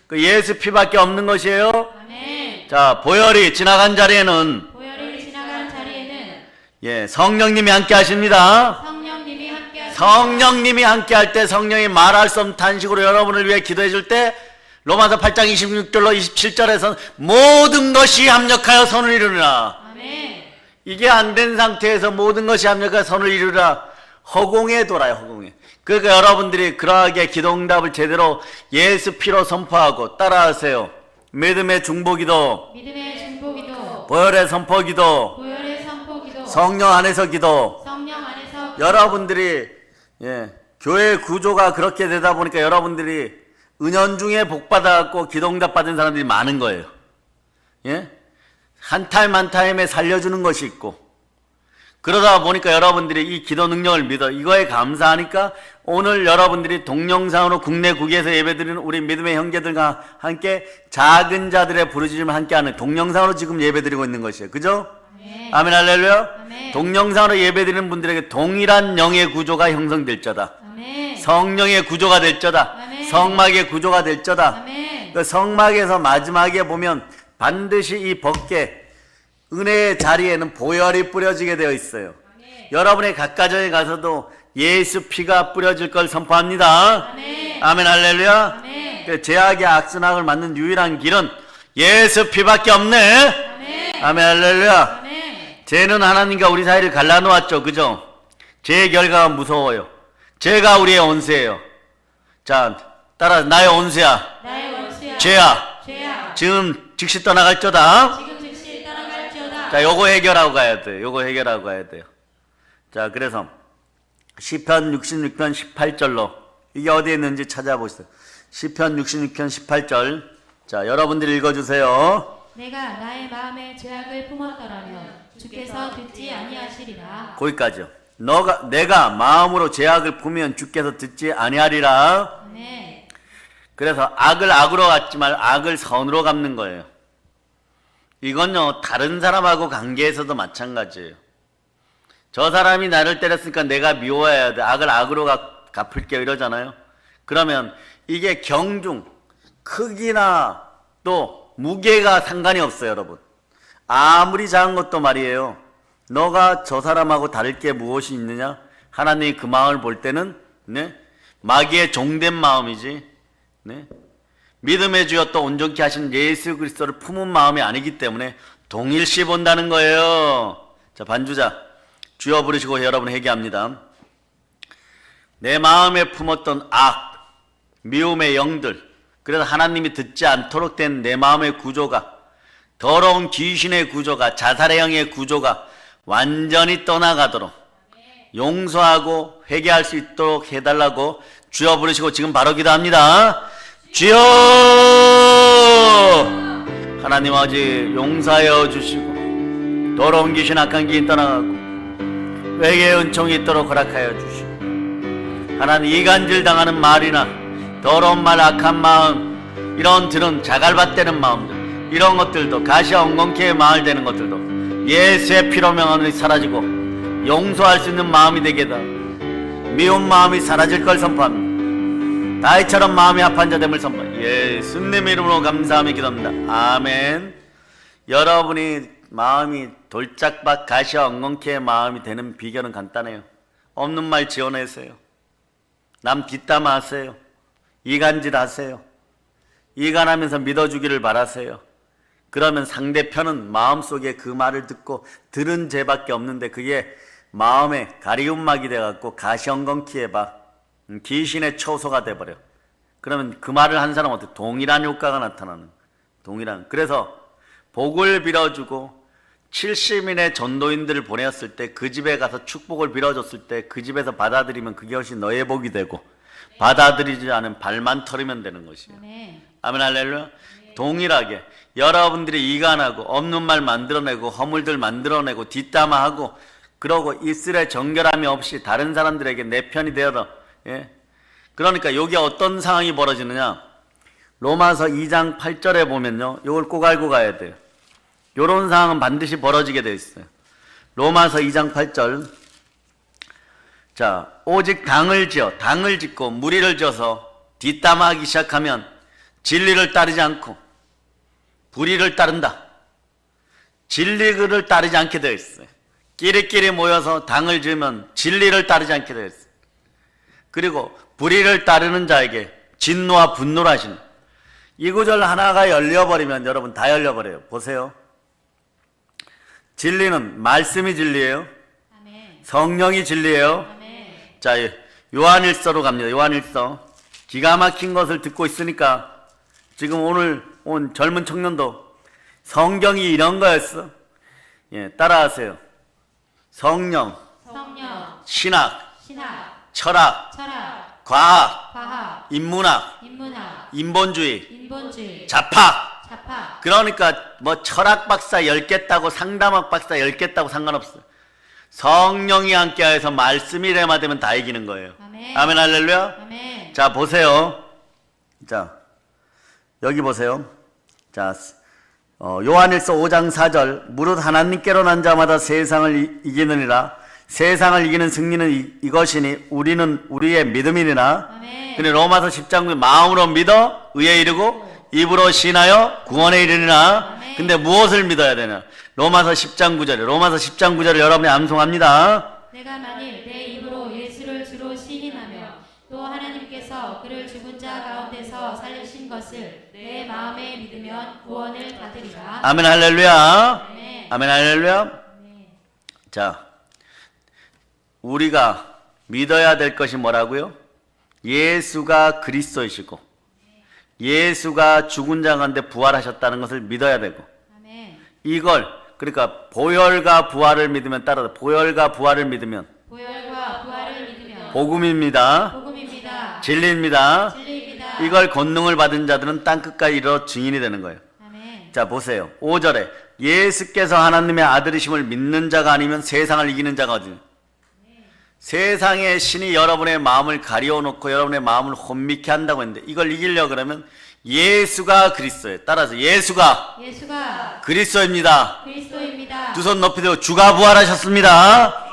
그 예수 피밖에 없는 것이에요. 아멘. 자, 보혈이 지나간 자리에는, 보혈이 지나간 자리에는 예, 성령님이 함께 하십니다. 성령님이 함께하시고, 성령님이 함께 할 때 성령이 말할 수 없는 탄식으로 여러분을 위해 기도해 줄 때, 로마서 8장 26절로 27절에서는 모든 것이 합력하여 선을 이루느라. 아멘. 이게 안 된 상태에서 모든 것이 합력하여 선을 이루라. 허공에 돌아요, 허공에. 그러니까 여러분들이 그러하게 기도응답을 제대로 예수 피로 선포하고 따라하세요. 믿음의 중보기도, 믿음의 중보기도, 보혈의 선포기도, 보혈의 선포기도, 성령 안에서 기도. 성령 안에서 여러분들이, 예, 교회 구조가 그렇게 되다 보니까 여러분들이 은연중에 복받아갖고 기도응답 받은 사람들이 많은 거예요. 예? 한 타임 한 타임에 살려주는 것이 있고, 그러다 보니까 여러분들이 이 기도 능력을 믿어 이거에 감사하니까 오늘 여러분들이 동영상으로 국내 국외에서 예배드리는 우리 믿음의 형제들과 함께 작은 자들의 부르짖음을 함께하는 동영상으로 지금 예배드리고 있는 것이에요. 그죠? 아멘. 아멘 할렐루야. 아멘. 동영상으로 예배드리는 분들에게 동일한 영의 구조가 형성될 자다. 아멘. 성령의 구조가 될 자다. 아멘. 성막의 구조가 될 자다. 아멘. 그 성막에서 마지막에 보면 반드시 이 벗게 은혜의 자리에는 보혈이 뿌려지게 되어 있어요. 아멘. 여러분의 각 가정에 가서도 예수 피가 뿌려질 걸 선포합니다. 아멘. 아멘 할렐루야. 아멘. 그 죄악의 악순환을 막는 유일한 길은 예수 피밖에 없네. 아멘. 아멘 할렐루야. 아멘. 죄는 하나님과 우리 사이를 갈라놓았죠. 그죠? 죄의 결과가 무서워요. 죄가 우리의 원수예요. 자, 따라 나의 원수야. 나의 원수야. 죄야. 죄야. 지금 즉시 떠나갈쩌다. 지금 즉시 떠나갈지어다. 자, 요거 해결하고 가야 돼요. 요거 해결하고 가야 돼요. 자, 그래서 시편 66편 18절로 이게 어디에 있는지 찾아보세요. 시편 66편 18절. 자, 여러분들이 읽어주세요. 내가 나의 마음에 죄악을 품었더라면 주께서 듣지 아니하시리라. 거기까지요. 내가 마음으로 죄악을 품으면 주께서 듣지 아니하리라. 아멘. 그래서 악을 악으로 갚지 말 악을 선으로 갚는 거예요. 이건요, 다른 사람하고 관계에서도 마찬가지예요. 저 사람이 나를 때렸으니까 내가 미워해야 돼. 악을 악으로 갚을게요. 이러잖아요. 그러면 이게 경중, 크기나 또 무게가 상관이 없어요, 여러분. 아무리 작은 것도 말이에요. 너가 저 사람하고 다를 게 무엇이 있느냐? 하나님이 그 마음을 볼 때는 네? 마귀의 종된 마음이지. 네? 믿음의 주였다 온전케 하신 예수 그리스도를 품은 마음이 아니기 때문에 동일시 본다는 거예요. 자, 반주자 주여 부르시고 여러분 회개합니다. 내 마음에 품었던 악, 미움의 영들, 그래서 하나님이 듣지 않도록 된 내 마음의 구조가, 더러운 귀신의 구조가, 자살의 영의 구조가 완전히 떠나가도록 용서하고 회개할 수 있도록 해달라고 주여 부르시고 지금 바로 기도합니다. 주여! 하나님 아버지 용서하여 주시고 더러운 귀신 악한 귀인 떠나가고 회개의 은총이 있도록 허락하여 주시고 하나님 이간질 당하는 말이나 더러운 말 악한 마음 이런 들은 자갈밭되는 마음들 이런 것들도 가시와 엉겅퀴의 마을 되는 것들도 예수의 피로 명하노니 사라지고 용서할 수 있는 마음이 되게 해달라. 미운 마음이 사라질 걸 선포합니다. 다윗처럼 마음이 합한 자 됨을 선포합니다. 예수님의 이름으로 감사하며 기도합니다. 아멘. 여러분이 마음이 돌짝밭 가시와 엉겅퀴의 마음이 되는 비결은 간단해요. 없는 말 지어내세요. 남 뒷담화 하세요. 이간질 하세요. 이간하면서 믿어주기를 바라세요. 그러면 상대편은 마음속에 그 말을 듣고 들은 죄밖에 없는데 그게 마음에 가리움막이 돼갖고 가시엉겅퀴의 귀신의 초소가 돼버려. 그러면 그 말을 한 사람은 어떻게 동일한 효과가 나타나는 동일한. 그래서 복을 빌어주고 70인의 전도인들을 보냈을 때 그 집에 가서 축복을 빌어줬을 때 그 집에서 받아들이면 그게 훨씬 너의 복이 되고 받아들이지 않으면 발만 털으면 되는 것이에요. 아멘. 아멘 할렐루야. 동일하게 여러분들이 이간하고 없는 말 만들어내고 허물들 만들어내고 뒷담화하고 그러고 입술에 정결함이 없이 다른 사람들에게 내 편이 되어서 예? 그러니까 여기 어떤 상황이 벌어지느냐? 로마서 2장 8절에 보면요, 이걸 꼭 알고 가야 돼요. 이런 상황은 반드시 벌어지게 되어 있어요. 로마서 2장 8절. 자, 오직 당을 짓고 무리를 지어서 뒷담화하기 시작하면 진리를 따르지 않고 불의를 따른다. 진리를 따르지 않게 되어 있어요. 끼리끼리 모여서 당을 지으면 진리를 따르지 않게 되어 있어요. 그리고 불의를 따르는 자에게 진노와 분노를 하시는. 이 구절 하나가 열려버리면 여러분 다 열려버려요. 보세요. 진리는 말씀이 진리예요. 아멘. 성령이 진리예요. 아멘. 자, 요한일서로 갑니다. 요한일서. 기가 막힌 것을 듣고 있으니까 지금 오늘 온 젊은 청년도 성경이 이런 거였어. 예, 따라하세요. 성령, 성령, 신학, 신학, 철학, 철학, 과학, 과학, 인문학, 인문학, 인본주의, 인본주의, 자학. 자학. 그러니까 뭐 철학 박사 10개 따고 상담학 박사 10개 따고 상관없어요. 성령이 함께하여서 말씀이 렘화되면 다 이기는 거예요. 아멘. 아멘 할렐루야. 아멘. 자 보세요. 자 여기 보세요. 자 요한일서 5장 4절 무릇 하나님께로 난 자마다 세상을 이기느니라. 세상을 이기는 승리는 이것이니 우리는 우리의 믿음이니라. 아멘. 근데 로마서 10장 9절 마음으로 믿어 의에 이르고 입으로 신하여 구원에 이르니라. 아멘. 근데 무엇을 믿어야 되냐? 로마서 10장 9절에 로마서 10장 9절을 여러분이 암송합니다. 내가 만일 내 입으로 예수를 주로 시인하며 또 하나님께서 그를 죽은 자 가운데서 살리신 것을 내 마음에 믿으면 구원을 받으리라. 아멘 할렐루야. 아멘. 아멘 할렐루야. 아멘. 자, 우리가 믿어야 될 것이 뭐라고요? 예수가 그리스도이시고 예수가 죽은 자 가운데 부활하셨다는 것을 믿어야 되고 아멘. 이걸 그러니까 보혈과 부활을 믿으면 따라서 보혈과 부활을 믿으면 보혈과 부활을 믿으면 복음입니다. 복음입니다. 진리입니다. 진리입니다. 이걸 권능을 받은 자들은 땅끝까지 이르러 증인이 되는 거예요. 아멘. 자 보세요. 5절에 예수께서 하나님의 아들이심을 믿는 자가 아니면 세상을 이기는 자가 어디? 세상의 신이 여러분의 마음을 가리워놓고 여러분의 마음을 혼미케 한다고 했는데 이걸 이기려고 그러면 예수가 그리스도예요. 따라서 예수가 그리스도입니다. 그리스도입니다. 두 손 높이 들고 주가 부활하셨습니다.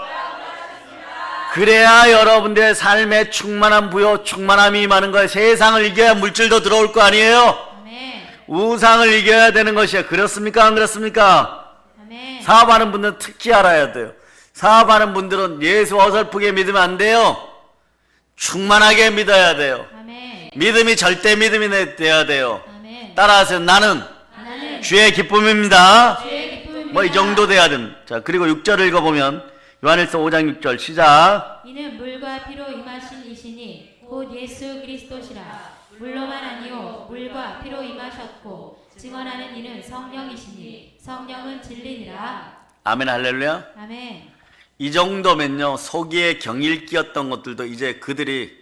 그래야 여러분들의 삶에 충만한 부요 충만함이 임하는 거예요. 세상을 이겨야 물질도 들어올 거 아니에요. 아멘. 우상을 이겨야 되는 것이에요. 그렇습니까? 안 그렇습니까? 아멘. 사업하는 분들은 특히 알아야 돼요. 사업하는 분들은 예수 어설프게 믿으면 안 돼요. 충만하게 믿어야 돼요. 아멘. 믿음이 절대 믿음이 돼야 돼요. 아멘. 따라서 나는 주의 기쁨입니다. 주의 기쁨입니다. 뭐 이 정도 돼야 됩니다. 자, 그리고 6절을 읽어보면 요한일서 5장 6절 시작. 이는 물과 피로 임하신 이시니 곧 예수 그리스도시라. 물로만 아니요 물과 피로 임하셨고 증언하는 이는 성령이시니 성령은 진리니라. 아멘 할렐루야. 아멘. 이 정도면요 속이에 경일 끼었던 것들도 이제 그들이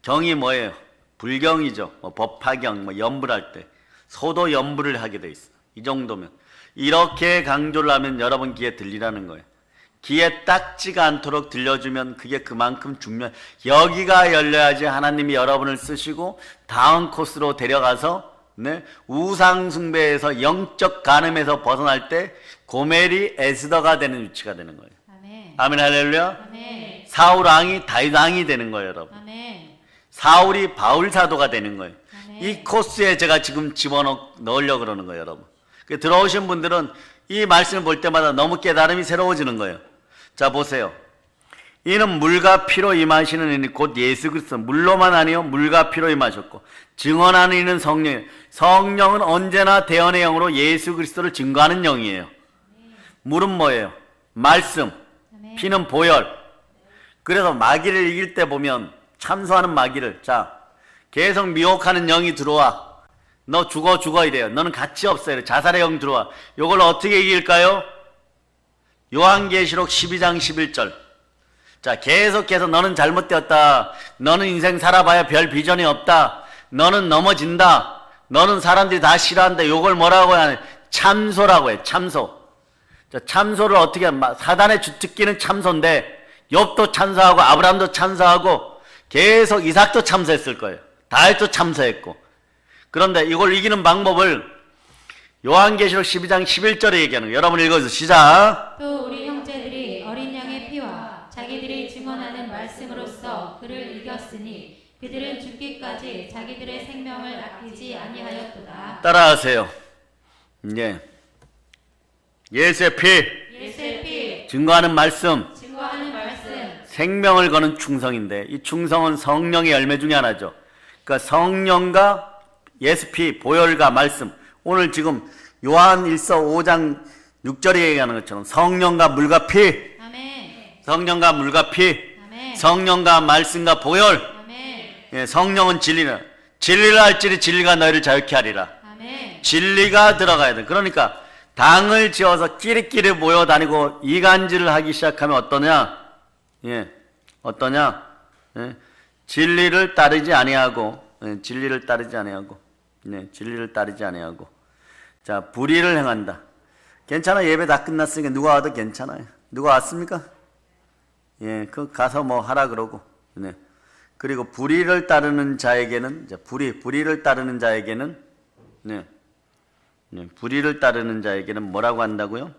경이 뭐예요? 불경이죠. 뭐 법화경, 뭐 연불할 때 소도 연불을 하게 돼 있어. 이 정도면 이렇게 강조를 하면 여러분 귀에 들리라는 거예요. 귀에 딱지가 않도록 들려주면 그게 그만큼 중요한 여기가 열려야지 하나님이 여러분을 쓰시고 다음 코스로 데려가서 우상 숭배에서 영적 간음에서 벗어날 때 고멜이 에스더가 되는 위치가 되는 거예요. 아멘. 아멘 할렐루야. 아멘. 사울 왕이 다윗 왕이 되는 거예요, 여러분. 아멘. 사울이 바울 사도가 되는 거예요. 아멘. 이 코스에 제가 지금 집어넣으려고 그러는 거예요, 여러분. 들어오신 분들은 이 말씀을 볼 때마다 너무 깨달음이 새로워지는 거예요. 자, 보세요. 이는 물과 피로 임하시는 이는 곧 예수 그리스도. 물로만 아니요 물과 피로 임하셨고 증언하는 이는 성령. 성령은 언제나 대언의 영으로 예수 그리스도를 증거하는 영이에요. 물은 뭐예요? 말씀. 아멘. 피는 보혈. 그래서 마귀를 이길 때 보면 참소하는 마귀를 자 계속 미혹하는 영이 들어와. 너 죽어 이래요. 너는 가치 없어 이래요. 자살의 영 들어와. 이걸 어떻게 이길까요? 요한계시록 12장 11절. 자, 계속해서 너는 잘못되었다. 너는 인생 살아봐야 별 비전이 없다. 너는 넘어진다. 너는 사람들이 다 싫어한다. 요걸 뭐라고 하냐? 참소라고 해. 참소. 자, 참소를 어떻게 하냐? 사단의 주특기는 참소인데 욥도 참소하고 아브라함도 참소하고 계속 이삭도 참소했을 거예요. 다윗도 참소했고. 그런데 이걸 이기는 방법을 요한계시록 12장 11절에 얘기하는 거예요. 여러분 읽어주세요. 시작. 또 우리 형제들이 어린 양의 피와 자기들이 증언하는 말씀으로써 그를 이겼으니 그들은 죽기까지 자기들의 생명을 아끼지 아니하였도다. 따라하세요. 예수의 피, 예수의 피, 증거하는 말씀, 증거하는 말씀, 생명을 거는 충성인데 이 충성은 성령의 열매 중에 하나죠. 그러니까 성령과 예수 피, 보혈과 말씀. 오늘 지금 요한일서 5장 6절에 얘기하는 것처럼 성령과 물과 피, 아멘. 성령과 물과 피, 아멘. 성령과 말씀과 보혈. 아멘. 성령은 진리라. 진리를 알지니 진리가 너희를 자유케 하리라. 아멘. 진리가 들어가야 돼. 그러니까 당을 지어서 끼리끼리 모여 다니고 이간질을 하기 시작하면 어떠냐? 어떠냐? 진리를 따르지 아니하고, 진리를 따르지 아니하고, 진리를 따르지 아니하고. 자, 불의를 행한다. 괜찮아. 예배 다 끝났으니까 누가 와도 괜찮아요. 누가 왔습니까? 예, 그 가서 뭐 하라 그러고. 네. 그리고 불의를 따르는 자에게는 불의를 따르는 자에게는 네. 네. 불의를 따르는 자에게는 뭐라고 한다고요?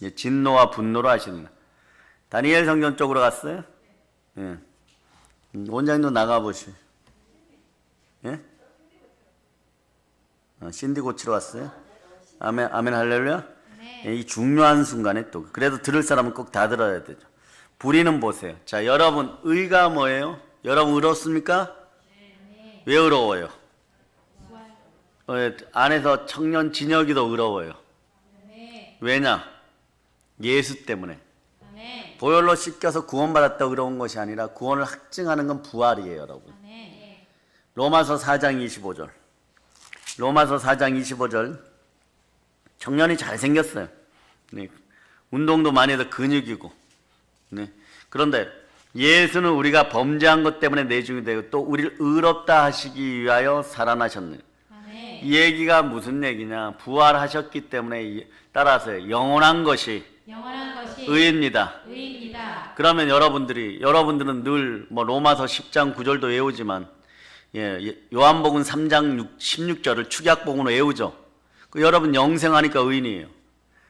예, 진노와 분노로 하시는. 다니엘 성전 쪽으로 갔어요? 예. 원장님도 나가 보시오. 예? 신디 고치러 왔어요? 아멘, 아멘, 할렐루야. 예, 이 중요한 순간에 또 그래도 들을 사람은 꼭 다 들어야 되죠. 불의는 보세요. 자, 여러분 의가 뭐예요? 여러분 의롭습니까? 네. 왜 의로워요? 안에서 청년 진혁이도 의로워요. 네. 왜냐? 예수 때문에. 아멘. 보혈로 씻겨서 구원받았다 의로운 것이 아니라 구원을 확증하는 건 부활이에요, 여러분. 아멘. 로마서 4장 25절. 로마서 4장 25절. 청년이 잘생겼어요. 네. 운동도 많이 해서 근육이고. 네. 그런데 예수는 우리가 범죄한 것 때문에 내중이 되고 또 우리를 의롭다 하시기 위하여 살아나셨네요. 아멘. 이 얘기가 무슨 얘기냐? 부활하셨기 때문에 따라서 영원한 것이 의입니다. 의입니다. 그러면 여러분들은 늘 뭐 로마서 10장 9절도 외우지만 요한복음 3장 16절을 축약복음으로 외우죠. 그 여러분 영생하니까 의인이에요.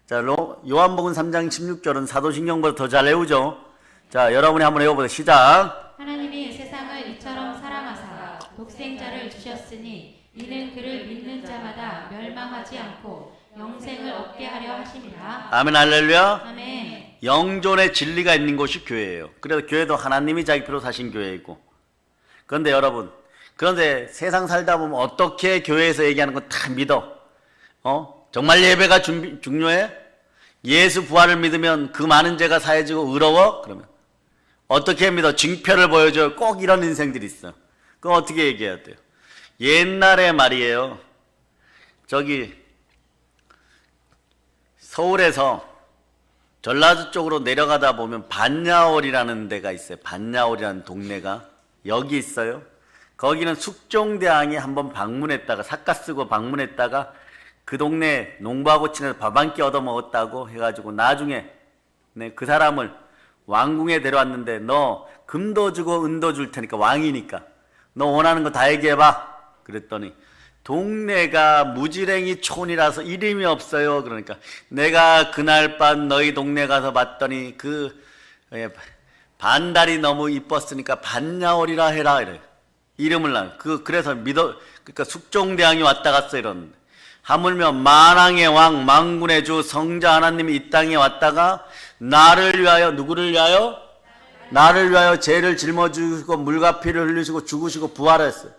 자, 요한복음 3장 16절은 사도신경보다 더 잘 외우죠. 자, 여러분이 한번 외워보세요. 시작. 하나님이 세상을 이처럼 사랑하사 독생자를 주셨으니 이는 그를 믿는 자마다 멸망하지 않고 영생을 얻게 하려 하심이라. 아멘, 할렐루야. 아멘. 영존의 진리가 있는 곳이 교회예요. 그래서 교회도 하나님이 자기 피로 사신 교회이고. 그런데 세상 살다 보면 어떻게 교회에서 얘기하는 건 다 믿어. 정말 예배가 중요해? 예수 부활을 믿으면 그 많은 죄가 사해지고 의로워? 그러면 어떻게 믿어? 징표를 보여줘요. 꼭 이런 인생들이 있어. 그럼 어떻게 얘기해야 돼요? 옛날에 말이에요. 서울에서 전라도 쪽으로 내려가다 보면 반야월이라는 데가 있어요. 반야월이라는 동네가 여기 있어요. 거기는 숙종대왕이 한번 방문했다가 삿가 쓰고 방문했다가 그 동네 농부하고 친해서 밥 한 끼 얻어먹었다고 해가지고 나중에 그 사람을 왕궁에 데려왔는데 너 금도 주고 은도 줄 테니까 왕이니까 너 원하는 거 다 얘기해봐. 그랬더니 동네가 무지랭이 촌이라서 이름이 없어요. 그러니까 내가 그날 밤 너희 동네 가서 봤더니 반달이 너무 이뻤으니까 반야월이라 해라 이래. 이름을 그래서 그러니까 숙종대왕이 왔다 갔어 이러는데 하물며 만왕의 왕 만군의 주 성자 하나님이 이 땅에 왔다가 나를 위하여 누구를 위하여? 나를 위하여 죄를 짊어지고 물과 피를 흘리시고 죽으시고 부활했어요.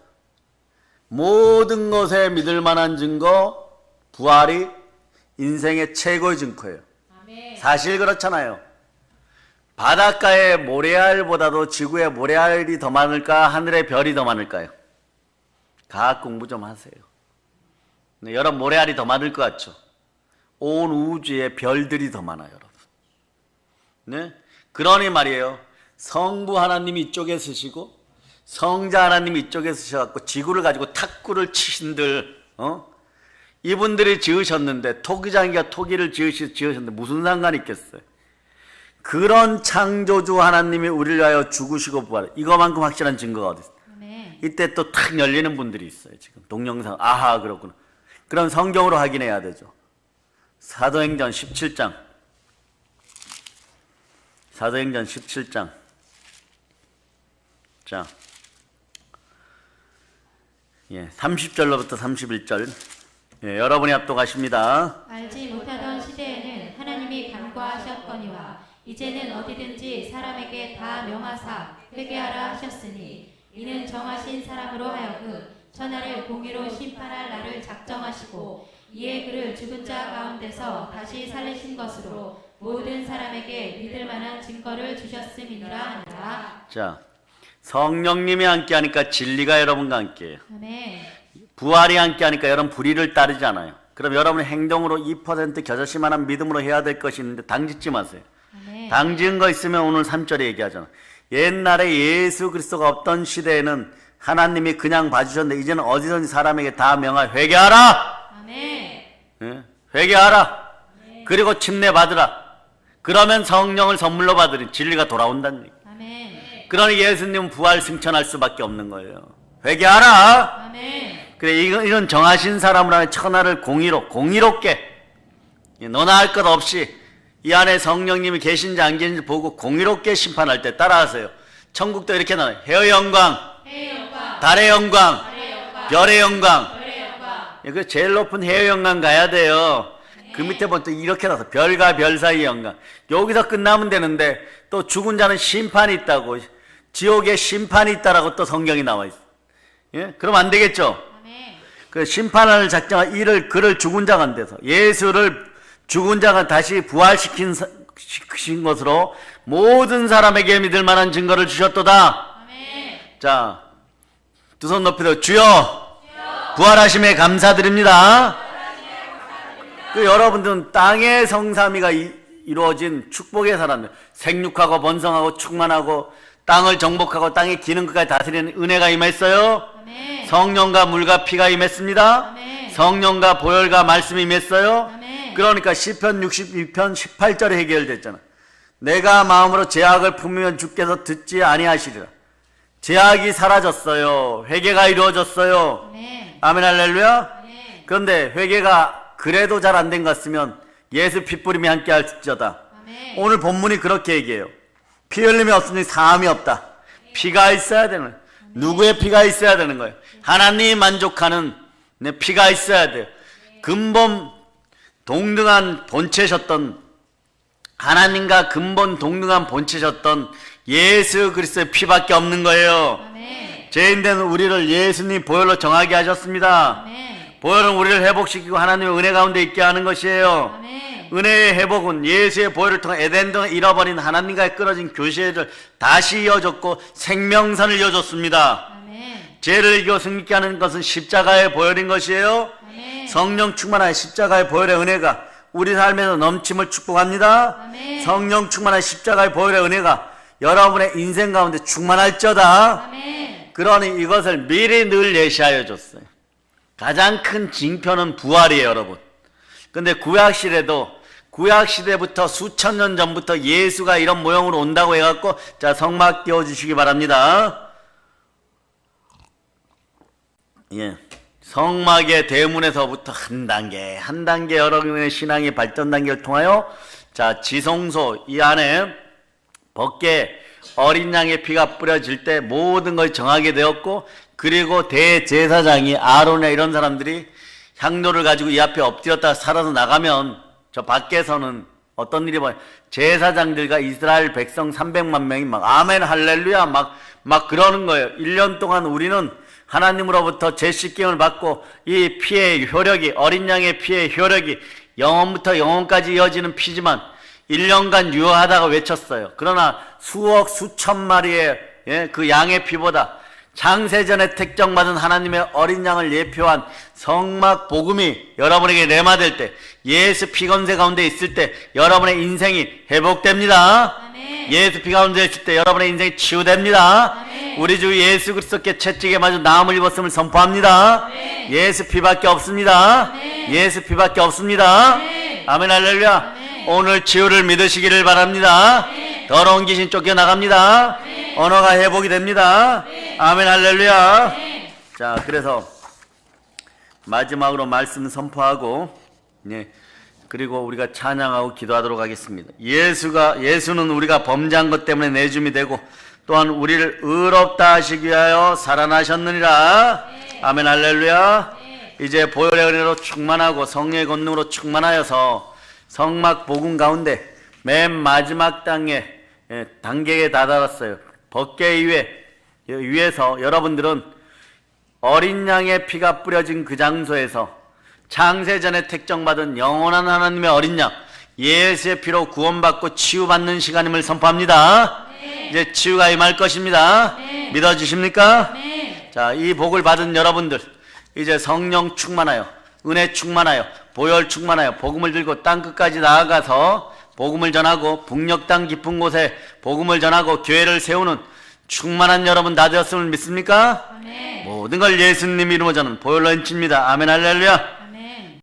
모든 것에 믿을 만한 증거 부활이 인생의 최고의 증거예요. 아멘. 사실 그렇잖아요. 바닷가의 모래알보다도 지구의 모래알이 더 많을까? 하늘의 별이 더 많을까요? 과학 공부 좀 하세요. 네, 여러분 모래알이 더 많을 것 같죠? 온 우주에 별들이 더 많아요, 여러분. 네? 그러니 말이에요. 성부 하나님이 이쪽에 쓰시고 성자 하나님이 이쪽에 쓰셔갖고 지구를 가지고 탁구를 치신들 이분들이 지으셨는데 토기장이가 토기를 지으셨는데 무슨 상관이 있겠어요? 그런 창조주 하나님이 우리를 위하여 죽으시고 부활 이거만큼 확실한 증거가 어디 있어요? 아멘. 이때 또 탁 열리는 분들이 있어요. 지금 동영상 아하 그렇구나. 그럼 성경으로 확인해야 되죠. 사도행전 17장 사도행전 17장 자 30절로부터 31절 여러분이 합독하십니다. 알지 못하던 시대에는 하나님이 간과하셨거니와 이제는 어디든지 사람에게 다 명하사 회개하라 하셨으니 이는 정하신 사람으로 하여금 천하를 공의로 심판할 날을 작정하시고 이에 그를 죽은 자 가운데서 다시 살리신 것으로 모든 사람에게 믿을 만한 증거를 주셨음이니라 하니라. 자, 성령님이 함께하니까 진리가 여러분과 함께해요. 아멘. 부활이 함께하니까 여러분 불의를 따르지 않아요. 그럼 여러분의 행동으로 2% 겨자씨만한 믿음으로 해야 될 것이 있는데 당짓지 마세요. 아멘. 당지은 거 있으면 오늘 3절에 얘기하잖아. 옛날에 예수 그리스도가 없던 시대에는 하나님이 그냥 봐주셨는데 이제는 어디든지 사람에게 다 명하여 회개하라. 아멘. 회개하라. 그리고 침례 받으라. 그러면 성령을 선물로 받으니 진리가 돌아온다는 얘기. 아멘. 그러니 예수님은 부활 승천할 수밖에 없는 거예요. 회개하라. 아멘. 그래, 이런 정하신 사람을 하면 천하를 공의롭게 너나 할 것 없이 이 안에 성령님이 계신지 안 계신지 보고 공의롭게 심판할 때 따라하세요. 천국도 이렇게 나와요. 해의 영광, 달의 영광, 별의 영광. 그 제일 높은 해의 영광 가야 돼요. 그 밑에 보면 또 이렇게 나서 별과 별 사이의 영광. 여기서 끝나면 되는데 또 죽은 자는 심판이 있다고, 지옥에 심판이 있다라고 또 성경이 나와 있어요. 예? 그럼 안 되겠죠? 그 심판을 작정한 그를 죽은 자가 안 돼서 예수를 죽은 자가 다시 부활시킨 것으로 모든 사람에게 믿을 만한 증거를 주셨도다. 아멘. 자, 두 손 높이 들어 주여 부활하심에 감사드립니다. 그 여러분들은 땅의 성삼위가 이루어진 축복의 사람들, 생육하고 번성하고 충만하고 땅을 정복하고 땅의 기능 끝까지 다스리는 은혜가 임했어요. 아멘. 성령과 물과 피가 임했습니다. 아멘. 성령과 보혈과 말씀이 임했어요. 아멘. 그러니까 시편 62편 18절에 해결됐잖아. 내가 마음으로 제약을 품으면 주께서 듣지 아니하시리라. 제약이 사라졌어요. 회개가 이루어졌어요. 아멘. 아멘 할렐루야. 아멘. 그런데 회개가 그래도 잘 안 된 것 같으면 예수 핏부림이 함께 할지어다. 아멘. 오늘 본문이 그렇게 얘기해요. 피 흘림이 없으니 사함이 없다. 피가 있어야 되는 거예요. 누구의 피가 있어야 되는 거예요? 하나님이 만족하는 피가 있어야 돼요. 근본 동등한 본체셨던, 하나님과 근본 동등한 본체셨던 예수 그리스도의 피밖에 없는 거예요. 아멘. 죄인된 우리를 예수님 보혈로 정하게 하셨습니다. 아멘. 보혈은 우리를 회복시키고 하나님의 은혜 가운데 있게 하는 것이에요. 아멘. 은혜의 회복은 예수의 보혈을 통해 에덴 동에 잃어버린 하나님과의 끊어진 교제를 다시 이어줬고 생명선을 이어줬습니다. 아멘. 죄를 이기고 승리케 하는 것은 십자가의 보혈인 것이에요. 아멘. 성령 충만한 십자가의 보혈의 은혜가 우리 삶에서 넘침을 축복합니다. 아멘. 성령 충만한 십자가의 보혈의 은혜가 여러분의 인생 가운데 충만할지어다. 아멘. 그러니 이것을 미리 늘 예시하여 줬어요. 가장 큰 징표는 부활이에요, 여러분. 근데 구약시대부터 수천 년 전부터 예수가 이런 모형으로 온다고 해갖고, 자, 성막 띄워주시기 바랍니다. 예. 성막의 대문에서부터 한 단계 여러분의 신앙의 발전 단계를 통하여, 자, 지성소 이 안에 벗게 어린 양의 피가 뿌려질 때 모든 것이 정하게 되었고, 그리고 대제사장이 아론이나 이런 사람들이 향로를 가지고 이 앞에 엎드렸다 살아서 나가면 저 밖에서는 어떤 일이 벌어요? 제사장들과 이스라엘 백성 300만 명이 막 아멘 할렐루야 막 그러는 거예요. 1년 동안 우리는 하나님으로부터 죄씻김을 받고 이 피의 효력이, 어린 양의 피의 효력이 영원부터 영원까지 이어지는 피지만 1년간 유효하다고 외쳤어요. 그러나 수억 수천 마리의 그 양의 피보다 창세전에 택정받은 하나님의 어린 양을 예표한 성막 복음이 여러분에게 내마될 때, 예수 피 건세 가운데 있을 때 여러분의 인생이 회복됩니다. 아멘. 예수 피 가운데 있을 때 여러분의 인생이 치유됩니다. 아멘. 우리 주 예수 그리스도께 채찍에 맞아 나음을 입었음을 선포합니다. 아멘. 예수 피밖에 없습니다. 아멘. 예수 피밖에 없습니다. 아멘. 아멘 할렐루야. 아멘. 오늘 치유를 믿으시기를 바랍니다. 아멘. 더러운 귀신 쫓겨나갑니다. 아멘. 언어가 회복이 됩니다. 아멘. 아멘 할렐루야. 아멘. 자, 그래서 마지막으로 말씀 선포하고, 그리고 우리가 찬양하고 기도하도록 하겠습니다. 예수는 우리가 범죄한 것 때문에 내줌이 되고 또한 우리를 의롭다 하시기 위하여 살아나셨느니라. 아멘 할렐루야. 이제 보혈의 은혜로 충만하고 성령의 권능으로 충만하여서 성막 복음 가운데 맨 마지막 단계에 다다랐어요. 법궤 위에서 여러분들은 어린 양의 피가 뿌려진 그 장소에서 창세전에 택정받은 영원한 하나님의 어린 양 예수의 피로 구원받고 치유받는 시간임을 선포합니다. 이제 치유가 임할 것입니다. 믿어주십니까? 자, 이 복을 받은 여러분들 이제 성령 충만하여, 은혜 충만하여, 보혈 충만하여 복음을 들고 땅끝까지 나아가서 복음을 전하고 북녘 땅 깊은 곳에 복음을 전하고 교회를 세우는 충만한 여러분 다 되었음을 믿습니까? 아멘. 모든 걸 예수님 이름으로 저는 보혈로 인칩니다. 아멘 할렐루야.